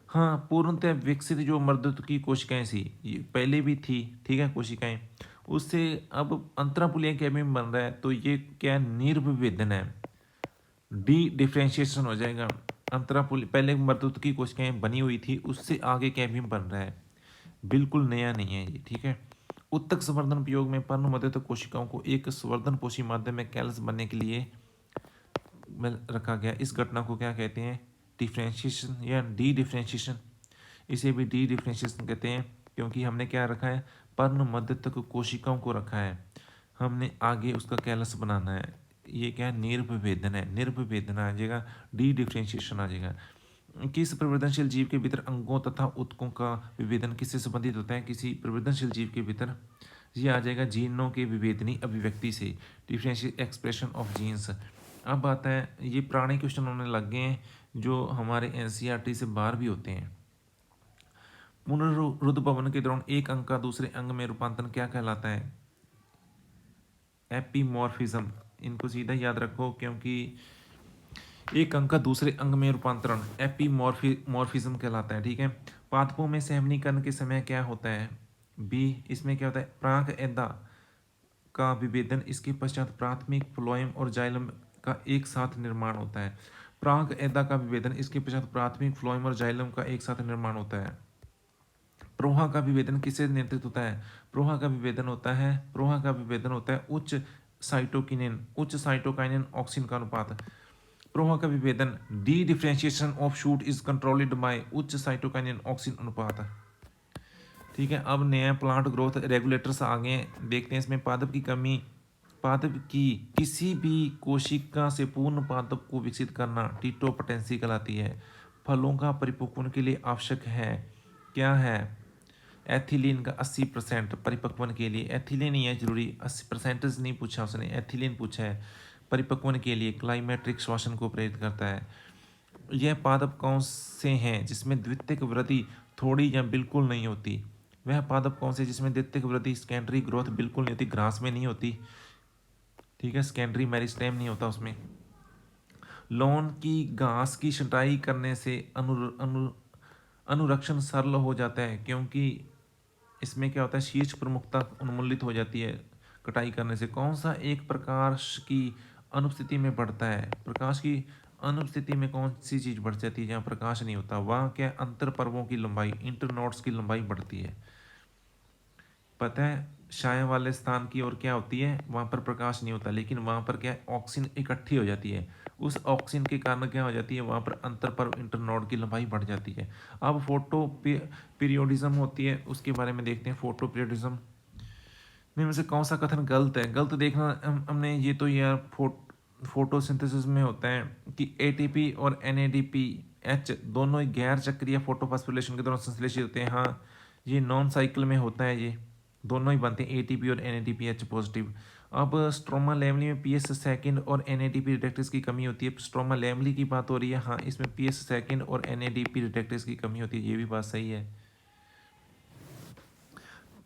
हाँ, पूर्णतः विकसित जो मर्दुत्की कोशिकाएं थी, ये पहले भी थी, ठीक है, कोशिकाएं, उससे अब अंतरापुलिया कैबियम बन रहा है, तो ये क्या? निर्विभेदन है, डी डिफ्रेंशिएशन हो जाएगा। अंतरापुल पहले मर्दुत्की कोशिकाएं बनी हुई थी, उससे आगे कैबियम बन रहा है, बिल्कुल नया नहीं है ये, ठीक है। उत्तक संवर्धन प्रयोग में पर्ण मध्यस्थ कोशिकाओं को एक संवर्धन पोषी माध्यम में कैलस बनने के लिए में रखा गया। इस घटना को क्या कहते हैं? डिफ्रेंशिएशन या डी डिफ्रेंशिएशन। इसे भी डी डिफ्रेंशिएशन कहते हैं क्योंकि हमने क्या रखा है? पर्ण मध्यस्थ कोशिकाओं को रखा है, हमने आगे उसका कैलस बनाना है। ये क्या है? निर्विभेदन है, निर्विभेदन आ जाएगा, डी डिफ्रेंशिएशन आ जाएगा। किस प्रवर्धनशील जीव के भीतर अंगों तथा उत्तकों का विभेदन किससे संबंधित होता है? किसी प्रवर्धनशील जीव के भीतर ये आ जाएगा जीनों के विभेदनी अभिव्यक्ति से, डिफरेंशियल एक्सप्रेशन ऑफ जीन्स। अब आता है, ये पुराने क्वेश्चन होने लग गए हैं जो हमारे एनसीईआरटी से बाहर भी होते हैं। पुनरुत्पादन के दौरान एक अंग का दूसरे अंग में रूपांतरण क्या कहलाता है? एपीमॉर्फिज्म। इनको सीधा याद रखो क्योंकि एक अंग का दूसरे अंग में रूपांतरण एपीमॉर्फिज्म कहलाता है, ठीक है। पादपों में सहमनीकरण के समय क्या होता है? बी, इसमें क्या होता है? प्राक एदा का विभेदन, इसके पश्चात प्राथमिक फ्लोएम और जाइलम का एक साथ निर्माण होता है। प्राग एदा का विभेदन, इसके पश्चात प्राथमिक फ्लोएम और जाइलम का एक साथ निर्माण होता है। प्रोहा का विभेदन किससे नियंत्रित होता है? प्रोहा का विभेदन होता है उच्च साइटोकिनिन, उच्च साइटोकाइनिन ऑक्सिन का अनुपात। प्रोहा का विभेदन D differentiation of shoot is controlled by उच्च साइटोकाइनिन ऑक्सिन अनुपात। ठीक है, अब नया प्लांट ग्रोथ रेगुलेटर्स आ गए हैं, देखते हैं इसमें। पादप की कमी, पादप की किसी भी कोशिका से पूर्ण पादप को विकसित करना टीटोपोटेंसी कहलाती है। फलों का परिपक्वन के लिए आवश्यक है, क्या है? एथिलीन का 80% परिपक्वन के लिए। एथिलीन नहीं है जरूरी, 80% नहीं पूछा उसने, एथिलीन पूछा है। परिपक्वन के लिए क्लाइमेट्रिक श्वसन को प्रेरित करता है। यह पादप कौन से हैं जिसमें द्वितीयक वृद्धि थोड़ी या बिल्कुल नहीं होती? वह पादप कौन से जिसमें द्वितीयक वृद्धि सेकेंडरी ग्रोथ बिल्कुल नहीं होती? ग्रास में नहीं होती, ठीक है, सेकेंडरी मेरिस्टेम नहीं होता उसमें। लॉन की घास की छंटाई करने से अनुरक्षण सरल हो जाता है, क्योंकि इसमें क्या होता है, शीर्ष प्रमुखता उन्मूलित हो जाती है कटाई करने से। कौन सा एक प्रकाश की अनुपस्थिति में बढ़ता है? प्रकाश की अनुपस्थिति में कौन सी चीज बढ़ जाती है जहाँ प्रकाश नहीं होता? वहाँ क्या, अंतर पर्वों की लंबाई, इंटरनोड्स की लंबाई बढ़ती है। पता है छाया वाले स्थान की ओर क्या होती है, वहाँ पर प्रकाश नहीं होता, लेकिन वहाँ पर क्या है, ऑक्सीजन इकट्ठी हो जाती है। उस ऑक्सीजन के कारण क्या हो जाती है, वहाँ पर अंतर पर्व इंटरनोड की लंबाई बढ़ जाती है। अब फोटो पीरियोडिज्म होती है, उसके बारे में देखते हैं। फोटो पीरियोडिज्म में से कौन सा कथन गलत है? गलत देखना हमने, ये तो यार फोटोसिंथेसिस में होता है कि एटीपी और NADPH दोनों ही गैर चक्रीय फोटोफॉस्फोरिलेशन के दौरान संश्लेषित होते हैं। हाँ, ये नॉन साइकिल में होता है, ये दोनों ही बनते हैं ATP और NADPH पॉजिटिव। अब स्ट्रोमा लेमली में PS सेकंड और NADP रिडक्टेज की कमी होती है। स्ट्रोमा लेमली की बात हो रही है, हाँ, इसमें PS सेकंड और NADP रिडक्टेज की कमी होती है, ये भी बात सही है।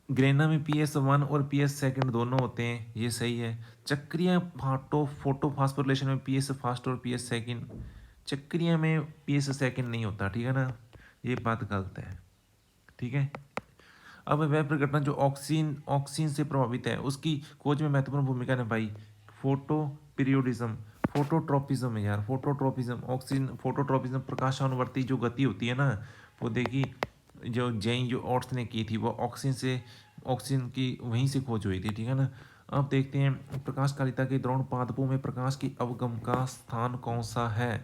ग्रेना में PS1 और PS सेकंड दोनों होते हैं, ये सही है। चक्रीय फोटोफॉस्फोरिलेशन में PS फर्स्ट और PS सेकंड, चक्रीय में PS सेकंड नहीं होता, ठीक है ना, ये बात गलत है। ठीक है, अब वह प्रघटना जो ऑक्सीजन से प्रभावित है उसकी खोज में महत्वपूर्ण भूमिका निभाई। फोटो पीरियोडिज्म, फोटोट्रोपिज्म है यार, फोटोट्रोपिज्म, ऑक्सीजन फोटोट्रोपिज्म, प्रकाशानुवर्ती जो गति होती है ना, वो देखी जो ओट्स ने की थी, वो ऑक्सीजन की वहीं से खोज हुई थी, ठीक है ना। अब देखते हैं प्रकाशकालिता के दौरान पादपों में प्रकाश की अवगम का स्थान कौन सा है?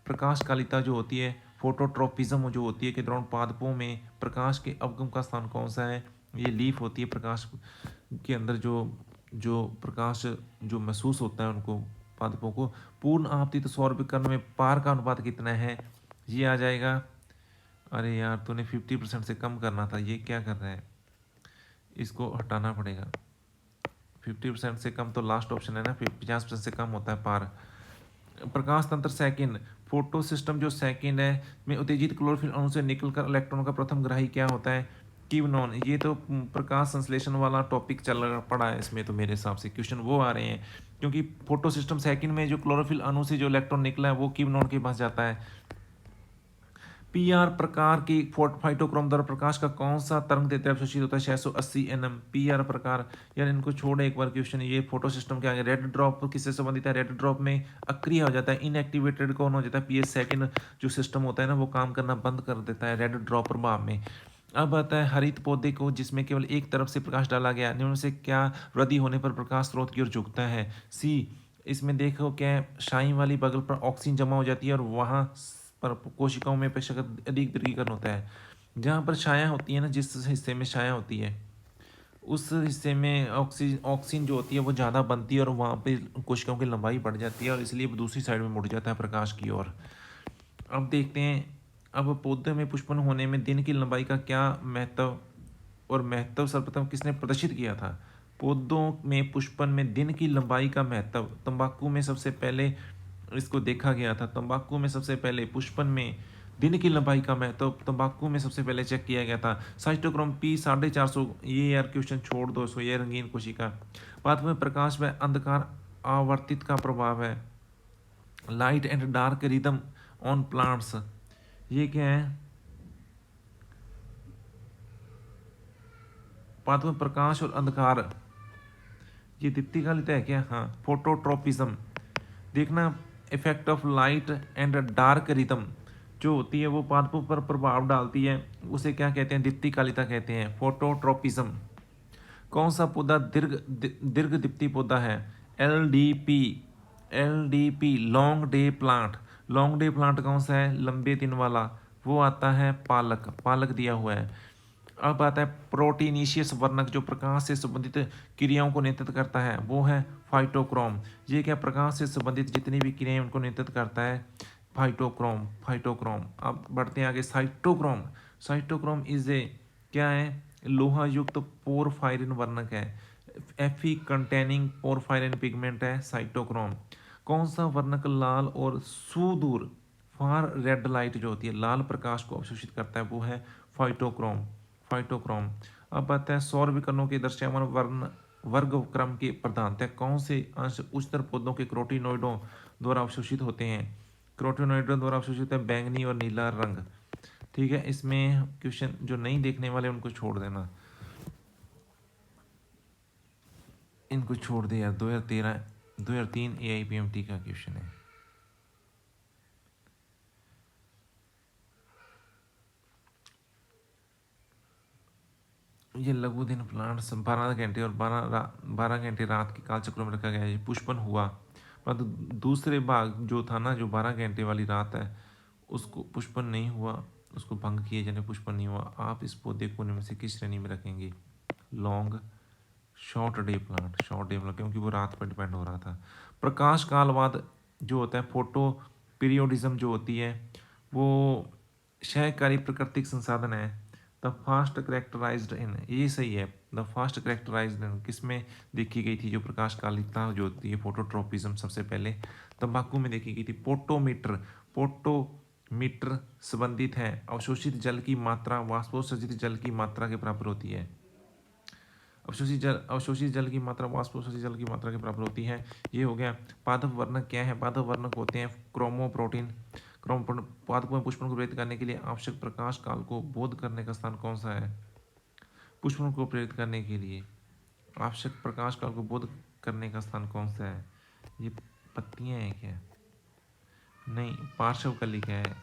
प्रकाशकालिता जो होती है, फोटोट्रोपिज्म जो होती है के दौरान पादपों में प्रकाश के अवगम का स्थान कौन सा है? ये लीफ होती है, प्रकाश के अंदर जो जो प्रकाश जो महसूस होता है उनको, पादपों को। पूर्ण आपतित सौरभिकर्ण में पार का अनुपात कितना है? ये आ जाएगा, अरे यार तूने 50% से कम करना था, ये क्या कर रहा है, इसको हटाना पड़ेगा। 50% से कम तो लास्ट ऑप्शन है ना, 50% से कम होता है पार। प्रकाश तंत्र सेकंड, फोटो सिस्टम जो सेकंड है में उत्तेजित क्लोरोफिल अणु से निकलकर इलेक्ट्रॉन का प्रथम ग्राही क्या होता है? क्यूनॉन। ये तो प्रकाश संश्लेषण वाला टॉपिक चल पड़ा है इसमें, तो मेरे हिसाब से क्वेश्चन वो आ रहे हैं, क्योंकि फोटो सिस्टम सेकंड में जो क्लोरोफिल अणु से जो इलेक्ट्रॉन निकला है वो क्यूनॉन के पास जाता है। PR प्रकार की फाइटोक्रोम द्वारा प्रकाश का कौन सा तरंग देते अवशोषित होता है? 680 nm। PR प्रकार, यार इनको छोड़े एक बार क्वेश्चन, ये फोटो सिस्टम के आगे। रेड ड्रॉप किससे संबंधित है? रेड ड्रॉप में अक्रिय हो जाता है, इनएक्टिवेटेड कौन हो जाता है? PS सेकंड जो सिस्टम होता है ना, वो काम करना बंद कर देता है रेड ड्रॉप प्रभाव में। अब आता है हरित पौधे को जिसमें केवल एक तरफ से प्रकाश डाला गया, निम्न से क्या वृद्धि होने पर प्रकाश स्रोत की ओर झुकता है? C। इसमें देखो क्या, शाई वाली बगल पर ऑक्सीजन जमा हो जाती है और वहाँ पर कोशिकाओं में अपेक्षाकृत अधिक वर्गीकरण होता है। जहाँ पर छाया होती है ना, जिस हिस्से में छाया होती है उस हिस्से में ऑक्सीजन जो होती है वो ज़्यादा बनती है और वहाँ पे कोशिकाओं की लंबाई बढ़ जाती है और इसलिए वो दूसरी साइड में मुड़ जाता है प्रकाश की ओर। अब देखते हैं, अब पौधे में पुष्पन होने में दिन की लंबाई का क्या महत्व, और महत्व सर्वप्रथम किसने प्रदर्शित किया था? पौधों में पुष्पन में दिन की लंबाई का महत्व तंबाकू में सबसे पहले इसको देखा गया था। तंबाकू में सबसे पहले पुष्पन में दिन की लंबाई का महत्व तंबाकू में सबसे पहले चेक किया गया था। साइटोक्रोम P 450, ये यार क्वेश्चन छोड़ दो इसको, ये रंगीन कोशिका। पादप में प्रकाश व अंधकार आवर्तित का प्रभाव है। Light and dark rhythm on plants, ये क्या है? पादप में प्रकाश और अंधकार ये दीप्तिकालिता है क्या? हाँ। फोटोट्रोपिज्म, देखना effect of light and dark rhythm जो होती है वो पादपों पर प्रभाव डालती है, उसे क्या कहते हैं? दीप्तिकालिता कहते हैं, फोटोट्रोपिज्म। कौन सा पौधा दीर्घ दीप्ति पौधा है? LDP, LDP long day plant. Long day plant कौन सा है? लंबे दिन वाला, वो आता है पालक, पालक दिया हुआ है। अब आता है प्रोटीनीशियस वर्णक जो प्रकाश से संबंधित क्रियाओं को नियंत्रित करता है, वो है फाइटोक्रोम। ये क्या प्रकाश से संबंधित जितनी भी क्रियाएं उनको नियंत्रित करता है? Phytochrome, phytochrome. अब बढ़ते हैं आगे, साइटोक्रोम। साइटोक्रोम इज ए क्या है? लोहा युक्त पोरफायरिन वर्णक है, Fe कंटेनिंग पोरफायरिन पिगमेंट है साइटोक्रोम। कौन सा वर्णक लाल और सुदूर फार रेड लाइट जो होती है, लाल प्रकाश को अवशोषित करता है, वो है फाइटोक्रोम, फाइटोक्रोम। अब आता है सौर विकिरणों के दृश्यमान वर्ण वर्ग क्रम के प्रधानतः कौन से अंश उच्चतर पौधों के क्रोटिनोइडों द्वारा अवशोषित होते हैं? क्रोटिनोइडों द्वारा अवशोषित है बैंगनी और नीला रंग। ठीक है, इसमें क्वेश्चन जो नहीं देखने वाले उनको छोड़ देना, इनको छोड़ दे यार। 2003 AIPMT का क्वेश्चन है। ये लघु दिन प्लांट्स 12 घंटे और 12 घंटे रात के काल चक्रों में रखा गया है, पुष्पन हुआ। परंतु दूसरे भाग जो था ना, जो 12 घंटे वाली रात है, उसको पुष्पन नहीं हुआ, उसको भंग किए जाने पुष्पन नहीं हुआ। आप इस पौधे को उनमें से किस श्रेणी में रखेंगे? Long short day plant, short day plant, क्योंकि वो रात पर डिपेंड हो रहा था। प्रकाश कालवाद जो होता है, फोटो पीरियोडिज्म जो होती है, वो क्षयकारी प्राकृतिक संसाधन है। द फास्ट करेक्टराइज्ड इन, ये सही है, द फास्ट करेक्टराइज्ड इन किस में देखी गई थी? जो प्रकाश कालिकता जो होती है, फोटोट्रोपिज्म, सबसे पहले तंबाकू में देखी गई थी। पोटोमीटर, पोटोमीटर संबंधित है अवशोषित जल की मात्रा वाष्पोत्सर्जित जल की मात्रा के बराबर होती है। अवशोषित जल की मात्रा वाष्पोत्सर्जित जल की मात्रा के बराबर होती है। ये हो गया। पादप वर्णक क्या है? पादप वर्णक होते हैं क्रोमोप्रोटीन। पादपों में पुष्पन को प्रेरित करने के लिए आवश्यक प्रकाश काल को बोध करने का स्थान कौन सा है? पुष्पन को प्रेरित करने के लिए आवश्यक प्रकाश काल को बोध करने का स्थान कौन सा है? ये पत्तियां हैं क्या? नहीं, पार्श्व कलिका है।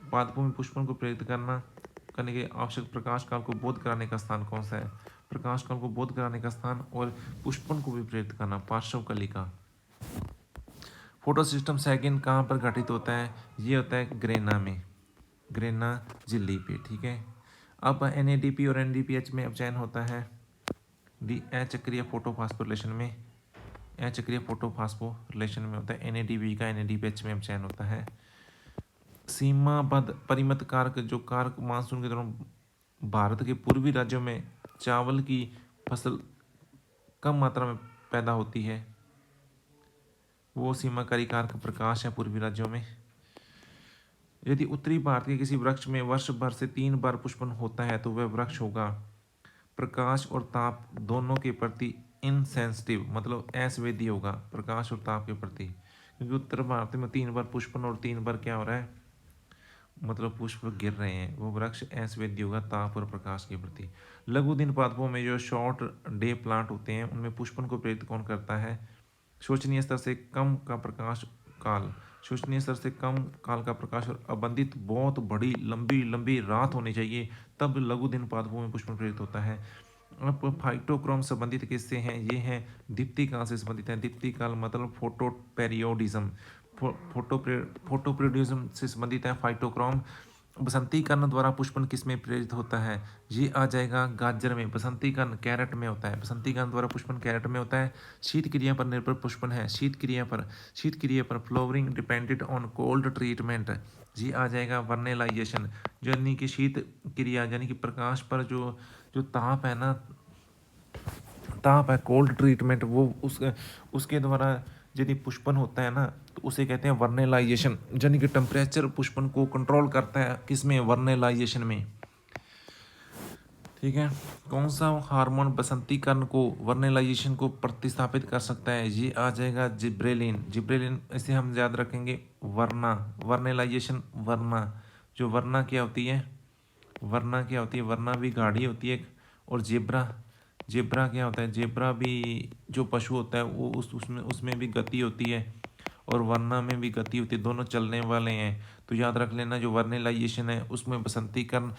पादपों में पुष्पन को प्रेरित करने के आवश्यक प्रकाश काल को बोध कराने का स्थान कौन सा है? प्रकाश काल को बोध कराने का स्थान और पुष्पन को भी प्रेरित करना, पार्श्व कलिका। फोटो सिस्टम सेकंड कहाँ पर घटित होता है? ये होता है ग्रेना में, ग्रेना झिल्ली पे। ठीक है, अब NADP और NADPH में अपचयन होता है अचक्रीय फोटोफास्फोरिलेशन में, अचक्रीय फोटोफास्फोरिलेशन में होता है। NADP का NADPH में अपचयन होता है। सीमाबद्ध परिमित कारक, जो कारक मानसून के दौरान भारत के पूर्वी राज्यों में चावल की फसल कम मात्रा में पैदा होती है, वो सीमाकारी कारक प्रकाश है पूर्वी राज्यों में। यदि उत्तरी भारत के किसी वृक्ष में वर्ष भर से 3 बार पुष्पन होता है तो वह वृक्ष होगा प्रकाश और ताप दोनों के प्रति इनसेंसिटिव, मतलब असंवेदी होगा प्रकाश और ताप के प्रति, क्योंकि उत्तर भारत में 3 बार पुष्पन और 3 बार क्या हो रहा है, मतलब पुष्प गिर रहे हैं, वो वृक्ष असंवेदी होगा ताप और प्रकाश के प्रति। लघु दिन पादपों में जो शॉर्ट डे प्लांट होते हैं उनमें पुष्पन को प्रेरित कौन करता है? शोचनीय स्तर से कम का प्रकाश काल, शोचनीय स्तर से कम काल का प्रकाश और अबंधित बहुत बड़ी लंबी लंबी रात होनी चाहिए, तब लघु दिन पादपों में पुष्पन प्रेरित होता है। अब फाइटोक्रोम संबंधित किससे हैं? ये हैं दीप्ति काल से संबंधित है। दीप्ति काल मतलब फोटोपेरियोडिज्म, फोटोपेरियोडिज्म से संबंधित है फाइटोक्रोम। बसंतीकरण द्वारा पुष्पन किस में प्रेरित होता है? ये आ जाएगा गाजर में। बसंतीकरण कैरेट में होता है, बसंतीकरण द्वारा पुष्पन कैरेट में होता है। शीत क्रिया पर निर्भर पुष्पन है, शीत क्रिया पर flowering depended on cold treatment. ये आ जाएगा वर्नेलाइजेशन, यानी कि शीत क्रिया यानी कि प्रकाश पर जो जो ताप है ना, ताप है, कोल्ड ट्रीटमेंट, वो उसके द्वारा यदि पुष्पन होता है ना तो उसे कहते हैं वर्नेलाइजेशन, यानी कि टेम्परेचर पुष्पन को कंट्रोल करता है किसमें? वर्नेलाइजेशन में। ठीक है, कौन सा हार्मोन बसंतीकरण को, वर्नेलाइजेशन को प्रतिस्थापित कर सकता है? ये आ जाएगा जिब्रेलिन। जिब्रेलिन इसे हम याद रखेंगे वर्ना, वर्नेलाइजेशन वर्ना। जो वर्ना क्या होती है? वर्ना क्या होती है? वर्ना भी गाढ़ी होती है और जेब्रा जेब्रा क्या होता है? जेब्रा भी जो पशु होता है वो उसमें भी गति होती है और वर्ना में भी गति होती है, दोनों चलने वाले हैं। तो याद रख लेना, जो वर्नेलाइजेशन है उसमें बसंतीकरण,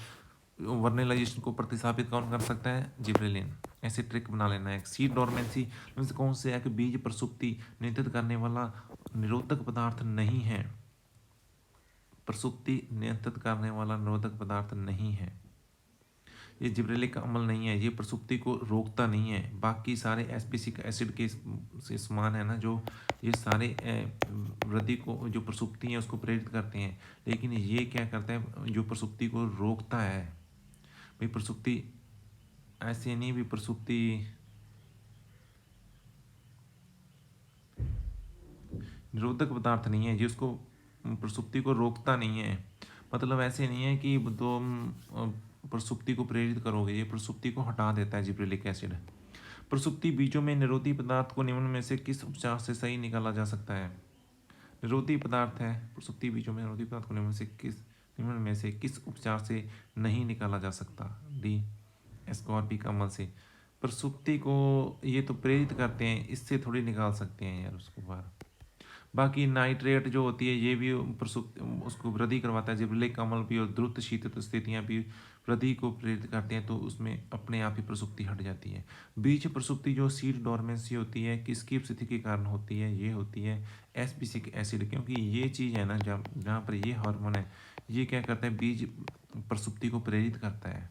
वर्नेलाइजेशन को प्रतिस्थापित कौन कर सकता है? जिब्रेलिन। ऐसे ट्रिक बना लेना है। सीड डोरमेंसी में से कौन से है कि बीज प्रसुप्ति नियंत्रित करने वाला निरोधक पदार्थ नहीं है? प्रसुप्ति नियंत्रित करने वाला निरोधक पदार्थ नहीं है, ये जिब्रेलिक अम्ल नहीं है, ये प्रसुप्ति को रोकता नहीं है। बाकी सारे एस्पेसिक एसिड के से समान है ना, जो ये सारे वृद्धि को, जो प्रसुप्ति है उसको प्रेरित करते हैं, लेकिन ये क्या करता है? जो प्रसुप्ति को रोकता है। भाई प्रसुप्ति ऐसे नहीं भी, प्रसुप्ति निरोधक पदार्थ नहीं है, जिसको प्रसुप्ति को रोकता नहीं है। मतलब ऐसे नहीं है कि तुम प्रसुप्ति को प्रेरित करोगे, ये प्रसुप्ति को हटा देता है जिब्रेलिक एसिड। प्रसुप्ति बीजों में निरोधी पदार्थ को निम्न में से किस उपचार से सही निकाला जा सकता है? निरोधी पदार्थ है प्रसुप्ति बीजों में, निरोधी पदार्थ को निम्न में से किस उपचार से नहीं निकाला जा सकता? डी, एस्कॉर्बिक अम्ल से। प्रसुप्ति को ये तो प्रेरित करते हैं, इससे थोड़ी निकाल सकते हैं यार उसको बाहर। बाकी नाइट्रेट जो होती है ये भी उसको वृद्धि करवाता है, जिब्रेलिक अम्ल भी, और द्रुत शीतल स्थितियाँ भी वृद्धि को प्रेरित करते हैं, तो उसमें अपने आप ही प्रसुप्ति हट जाती है। बीज प्रसुप्ति जो सीड डोरमेंसी होती है किसकी उपस्थिति के कारण होती है? ये होती है एस्पेसिक एसिड, क्योंकि ये चीज़ है ना, जहाँ पर ये हार्मोन है, ये क्या करता है? बीज प्रसुप्ति को प्रेरित करता है।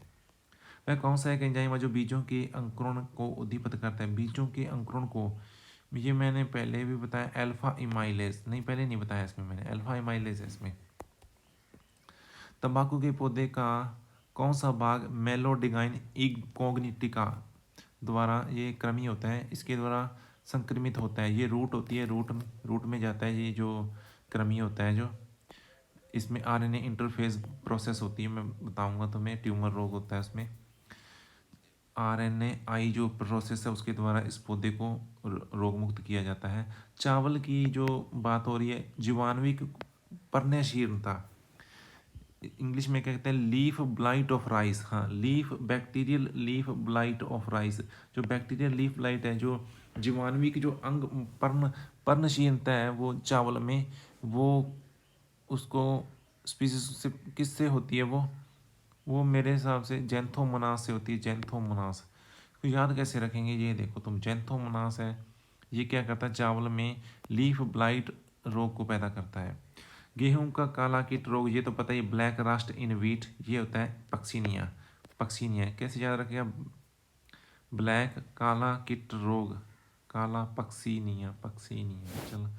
वह कौन सा एक एंजाइम है जो बीजों के अंकुरण को उद्दीपित करता है? बीजों के अंकुरण को, ये मैंने पहले भी बताया, अल्फा इमाइलेज। नहीं, पहले नहीं बताया इसमें मैंने, अल्फा इमाइलेज है इसमें। तंबाकू के पौधे का कौन सा भाग मेलोडिगाइन इनकॉग्निटिका द्वारा, ये कृमि होता है, इसके द्वारा संक्रमित होता है? ये रूट होती है, रूट में जाता है, ये जो कृमि होता है, जो इसमें आरएनए इंटरफेस प्रोसेस होती है, मैं बताऊंगा तुम्हें। ट्यूमर रोग होता है उसमें, RNAi जो प्रोसेस है उसके द्वारा इस पौधे को रोग मुक्त किया जाता है। चावल की जो बात हो रही है, जीवाणुविक पर्णशीलता, इंग्लिश में क्या कहते हैं? Leaf blight of rice. हाँ, leaf bacterial leaf blight of rice. जो बैक्टीरियल लीफ ब्लाइट है, जो जीवाणुविक जो अंग पर्णशीलता है वो चावल में, वो उसको स्पीसीज से किससे होती है? वो मेरे हिसाब से जैंथोमोनास से होती है, जैंथोमोनास। तो याद कैसे रखेंगे? ये देखो तुम, जैंथोमोनास है, ये क्या करता है? चावल में लीफ ब्लाइट रोग को पैदा करता है। गेहूं का काला कीट रोग, ये तो पता ही, ब्लैक रस्ट इन व्हीट, ये होता है पक्सीनिया। पक्सीनिया कैसे याद रखेगा? ब्लैक काला कीट रोग, काला पक्सीनिया, पक्सीनिया, चलो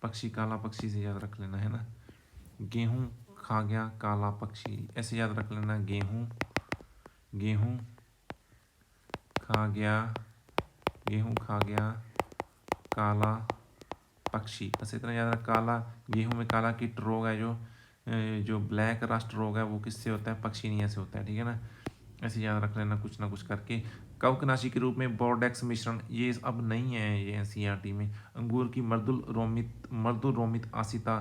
पक्षी, काला पक्षी से याद रख लेना है ना। गेहूं खा गया काला पक्षी, ऐसे याद रख लेना। गेहूं गेहूं खा गया, गेहूं खा गया काला पक्षी, बस इतना याद रख। काला, गेहूं में काला कीट रोग है, जो ब्लैक रस्ट रोग है, वो किससे होता है? पक्षीनिया से होता है, ठीक है ना। ऐसे याद रख लेना कुछ ना कुछ करके। कवकनाशी के रूप में बोर्डेक्स मिश्रण, ये अब नहीं है, ये एनसीईआरटी में। अंगूर की मर्दुल रोमित आसिता,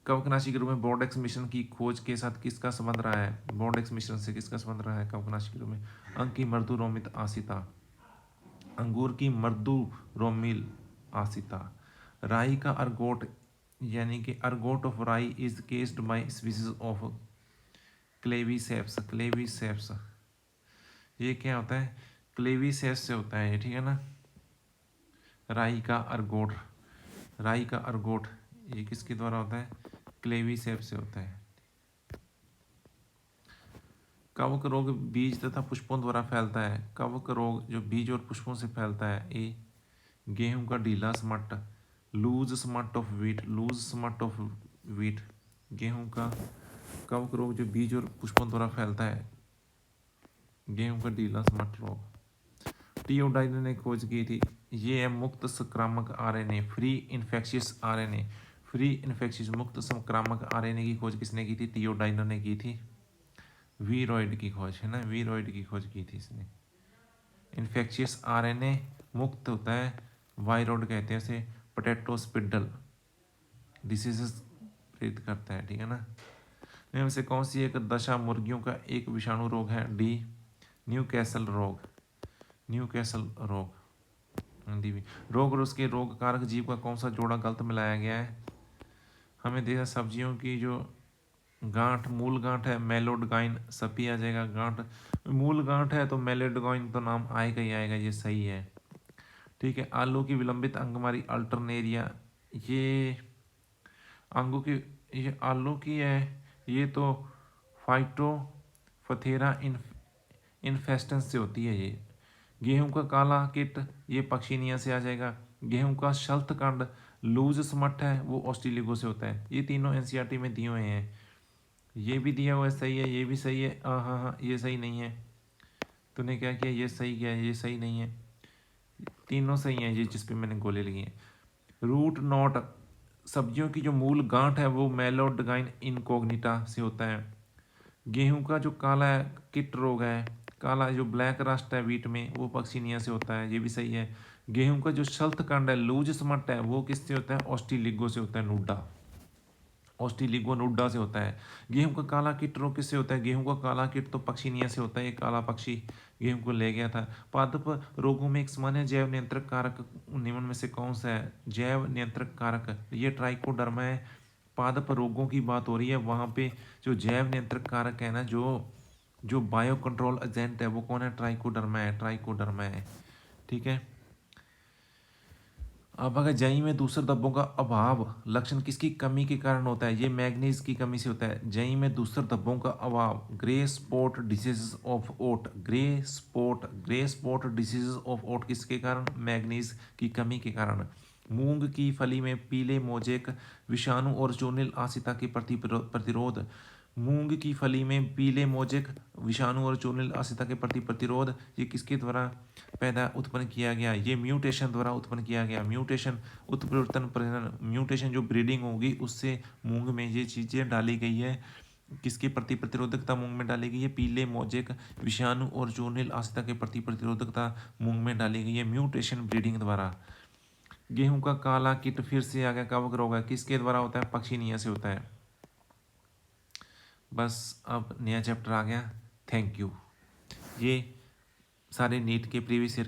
कवकनाशी के रूप में बोर्डेक्स मिश्रण की खोज के साथ किसका संबंध रहा है? बोर्डेक्स मिश्रण से किसका संबंध रहा है कवकनाशी के रूप में? अंग की मर्दु रोमित आसिता, अंगूर की मर्दु रोमिल आसिता। राई का अर्गोट, यानी कि ergot of rye is caused by species of claviceps. Claviceps ये क्या होता है? क्लेवीसेप्स से होता है ये, ठीक है ना। राई का अर्गोट, राई का अर्गोट ये किसके द्वारा होता है? क्लेवीसेप्स से होता है। कवक रोग बीज तथा पुष्पों द्वारा फैलता है। कवक रोग जो बीज और पुष्पों से फैलता है। ए, गेहूं का ढीला smut, loose smut of wheat, loose smut of wheat. गेहूं का कवक रोग जो बीज और पुष्पों द्वारा फैलता है, गेहूं का ढीला स्मट रोग। टीओडाइनर ने खोज की थी, ये है मुक्त संक्रामक RNA, free infectious RNA. Free infectious मुक्त संक्रामक आरएनए की खोज किसने की थी? टीओडाइनर ने की थी। वीरॉइड की खोज है ना, वीरॉइड की खोज की थी इसने। इन्फेक्शियस आरएनए मुक्त होता है, वायरॉइड कहते हैं इसे, पोटैटो स्पिडल डिसीजेस प्रेरित करता है, ठीक है ना। इनमें से कौन सी एक दशा मुर्गियों का एक विषाणु रोग है? डी, न्यूकैसल रोग, न्यूकैसल रोग हिंदी भी। रोग और उसके रोग कारक जीव का कौन सा जोड़ा गलत मिलाया गया है? हमें देखा सब्जियों की जो गांठ, मूल गांठ है मेलोडगाइन, सपी आ जाएगा। गांठ मूल गांठ है तो मेलोडगाइन तो नाम आएगा ही आएगा, ये सही है। ठीक है, आलू की विलंबित अंगमारी अल्टरनेरिया, ये अंगों की, ये आलू की है, ये तो फाइटोफथेरा इन्फेस्टेंस से होती है ये। गेहूं का काला किट, ये पक्षीनिया से आ जाएगा। गेहूं का शल्तकांड लूज स्मट है, वो ऑस्ट्रेलिगो से होता है। ये तीनों एनसीईआरटी में दिए हुए हैं। ये भी दिया हुआ है, सही है, ये भी सही है। हाँ हाँ हाँ, ये सही नहीं है। तूने क्या किया, ये सही किया, ये सही नहीं है। तीनों सही हैं ये जिस पे मैंने गोले लगी हैं। रूट नॉट, सब्जियों की जो मूल गांठ है वो मेलोडगाइन इनकोग्निटा से होता है। गेहूं का जो काला है किट रोग है, काला जो ब्लैक रस्ट है वीट में, वो पक्सिनिया से होता है, ये भी सही है। गेहूं का जो शल्तकांड है लूज स्मट है, वो किससे होता है? ऑस्ट्रेलिगो से होता है, नूडा, ऑस्ट्रेलिगो नूडा से होता है। गेहूं का काला किट रोग किससे होता है? गेहूं का काला किट तो पक्षीनिया से होता है, ये काला पक्षी गेहूं को ले गया था। पादप रोगों में एक सामान्य जैव नियंत्रक कारक निम्न में से कौन सा है? जैव नियंत्रक कारक, ये ट्राइकोडर्मा है। पादप रोगों की बात हो रही है, वहां पे जो जैव नियंत्रक कारक है ना, जो जो बायो कंट्रोल एजेंट है, वो कौन है? ट्राइकोडर्मा है, ट्राइकोडर्मा है। ठीक है। अब अगर जई में दूसरे धब्बों का अभाव लक्षण किसकी कमी के कारण होता है? ये मैग्नीज की कमी से होता है। जई में दूसरे धब्बों का अभाव, grey spot disease of oat, grey spot disease of oat किसके कारण? मैग्नीज की कमी के कारण। मूंग की फली में पीले मोजेक विषाणु और चूर्णिल आसिता के प्रति प्रतिरोध, मूंग की फली में पीले मोजेक विषाणु और चूर्णिल आसिता के प्रति प्रतिरोध, ये किसके द्वारा पैदा उत्पन्न किया गया? ये म्यूटेशन द्वारा उत्पन्न किया गया। म्यूटेशन उत्परिवर्तन प्रजनन, म्यूटेशन जो ब्रीडिंग होगी उससे मूंग में ये चीज़ें डाली गई है। किसके प्रति प्रतिरोधकता मूंग में डाली गई है? पीले मोजेक विषाणु और चूर्णिल आसिता के प्रति प्रतिरोधकता मूंग में डाली गई है म्यूटेशन ब्रीडिंग द्वारा। गेहूं का काला कीट फिर से आ गया, कवक रोग है, किसके द्वारा होता है? पक्षीनिया से होता है। बस अब नया चैप्टर आ गया। Thank you. ये सारे नीट के प्रीवियस ईयर